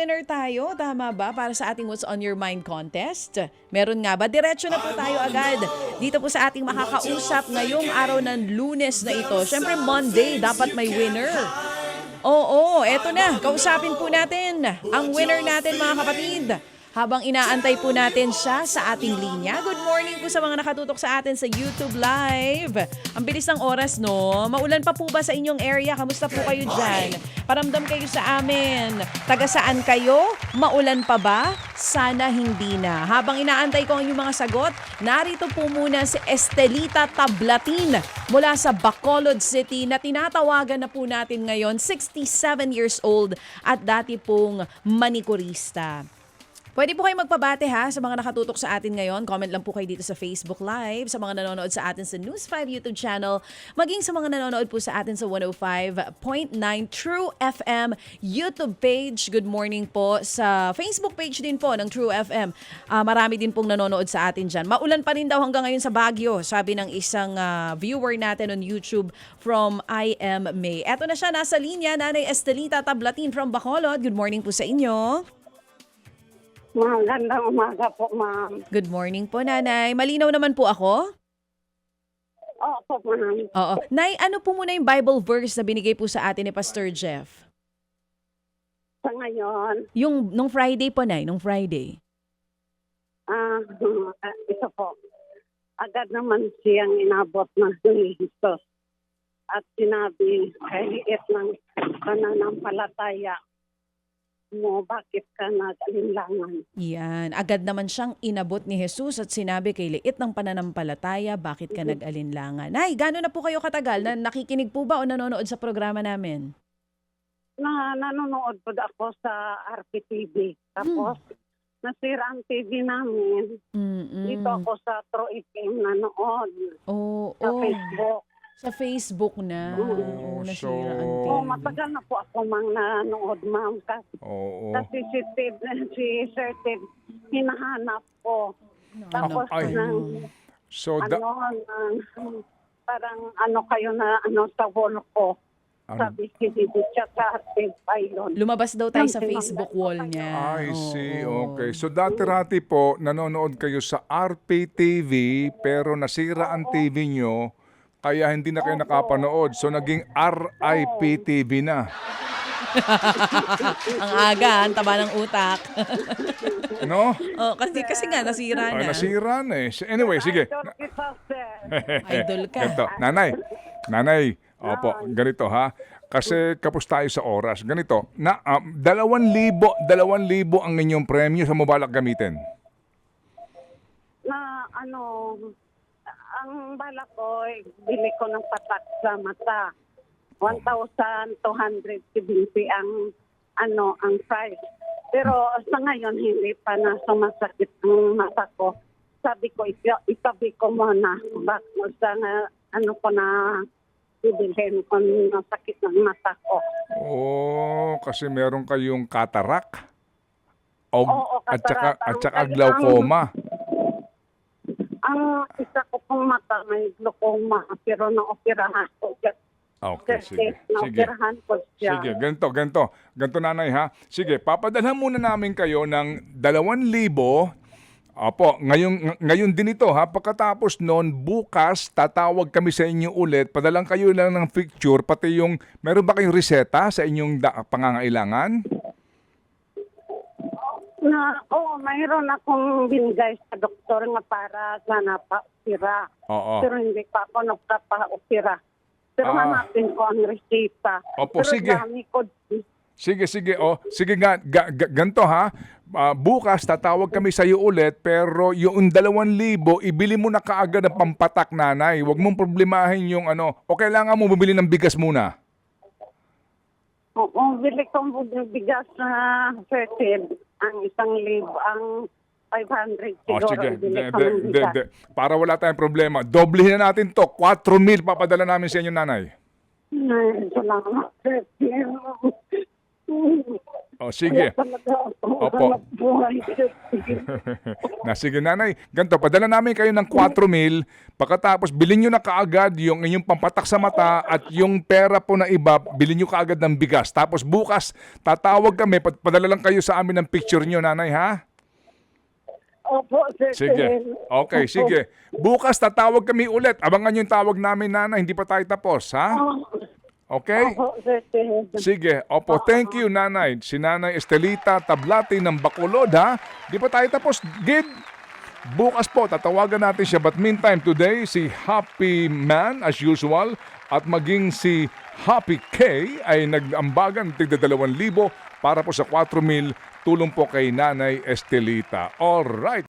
winner tayo, tama ba? Para sa ating What's on Your Mind contest. Meron nga ba? Diretso na po tayo agad dito po sa ating makakausap ngayong araw ng Lunes na ito. Siyempre Monday, dapat may winner. Oo, eto na. Kausapin po natin ang winner natin mga kapatid. Habang inaantay po natin siya sa ating linya. Good morning po sa mga nakatutok sa atin sa YouTube Live. Ang bilis ng oras, no? Maulan pa po ba sa inyong area? Kamusta po kayo dyan? Paramdam kayo sa amin. Taga saan kayo? Maulan pa ba? Sana hindi na. Habang inaantay ko ang inyong mga sagot, narito po muna si Estelita Tablatin mula sa Bacolod City na tinatawagan na po natin ngayon, 67 years old at dati pong manikurista. Pwede po kayo magpabate ha sa mga nakatutok sa atin ngayon. Comment lang po kayo dito sa Facebook Live, sa mga nanonood sa atin sa News 5 YouTube channel, maging sa mga nanonood po sa atin sa 105.9 True FM YouTube page. Good morning po sa Facebook page din po ng True FM. Marami din pong nanonood sa atin dyan. Maulan pa rin daw hanggang ngayon sa Baguio, sabi ng isang viewer natin on YouTube from I Am May. Eto na siya, nasa linya, Nanay Estelita Tablatin from Bacolod. Good morning po sa inyo. Magandang umaga po, ma'am. Good morning po, Nanay. Malinaw naman po ako? Opo, ma'am. Oo. Nay, ano po muna yung Bible verse na binigay po sa atin ni Pastor Jeff? Sa ngayon, Yung nung Friday po, Nay, nung Friday. ito po. Agad naman siyang inabot ng Jesus. At sinabi, liit ng pananampalataya mo, bakit ka nag-alinlangan? Yan. Agad naman siyang inabot ni Jesus at sinabi kay liit ng pananampalataya, bakit ka nag-alinlangan? Nay, gano'n na po kayo katagal? Na nakikinig po ba o nanonood sa programa namin? Nanonood po ako sa RPTV. Tapos, nasira ang TV namin. Dito ako sa True FM nanood. Sa Facebook. Sa Facebook na. Oo, nasira ang TV. Matagal na po ako mang nanood, ma'am. Kasi si Sir Ted, hinahanap ko. Tapos parang kayo na sa wall ko. Sabi si tsaka Ted Pailon. Lumabas daw tayo sa Facebook wall niya. I see, okay. So dati-rati po, nanonood kayo sa RPTV pero nasira ang TV nyo. Kaya hindi na kayo nakapanood. So, naging RIPTV na. Ang aga, ang taba ng utak. No? Kasi nga, nasira na. Nasira na eh. Anyway, sige. Idol ka. Ganito. Nanay. Opo, ganito ha. Kasi kapos tayo sa oras. Ganito. 2,000 ang inyong premyo sa balak gamitin. Ang balak ko, bili ko ng patak sa mata. 1,270 ang price. Pero sa ngayon, hindi pa na sumasakit ang mata ko. Sabi ko, itabi ko muna. Bakit sa bibilhin ko ng sakit ng mata ko. Kasi meron kayong cataract? Cataract. At saka glaucoma. Ang isa ko pong mata may glaucoma, pero na-operahan ko siya. Okay, sige. Na-operahan ko siya. Sige, ganito, nanay ha. Sige, papadalhan muna namin kayo ng 2,000. Opo, ngayon din ito ha. Pagkatapos noon, bukas, tatawag kami sa inyo ulit. Padalang kayo lang ng picture, pati yung, meron ba kayong reseta sa inyong pangangailangan? Mayroon akong binigay sa doktor nga para sana pa-opera. Pero hindi pa ako nagpa-opera. Pero hanapin ko ang resita. Opo, pero sige. Sige. Sige nga, ganito ha. Bukas, tatawag kami sa iyo ulit, pero yung 2,000, ibili mo na kaagad ng pampatak, nanay. Huwag mong problemahin yung o kailangan mo bumili ng bigas muna. Bili kong bigas na certain. Ang 1,000, ang 500 siguro. Sige. Para wala tayong problema. Doblehin na natin to. 4,000 papadala namin sa inyo, nanay. Salamat. Sige. Opo. buhay. Sige nanay, ganito, padala namin kayo ng 4,000, pagkatapos bilhin nyo na kaagad yung inyong pampatak sa mata at yung pera po na iba, bilhin nyo kaagad ng bigas. Tapos bukas, tatawag kami, padala lang kayo sa amin ng picture nyo nanay ha? Opo, sir. Sige. Okay, sige. Bukas tatawag kami ulit. Abangan yung tawag namin nanay, hindi pa tayo tapos ha? Okay? Opo, sir. Sige. Opo, thank you nanay. Si Nanay Estelita Tablati ng Bacolod ha? Di pa tayo tapos. Gid. Bukas po, tatawagan natin siya. But meantime, today, si Happy Man as usual at maging si Happy K ay nag-ambagan tigda 2,000 para po sa 4,000 tulong po kay Nanay Estelita. Alright.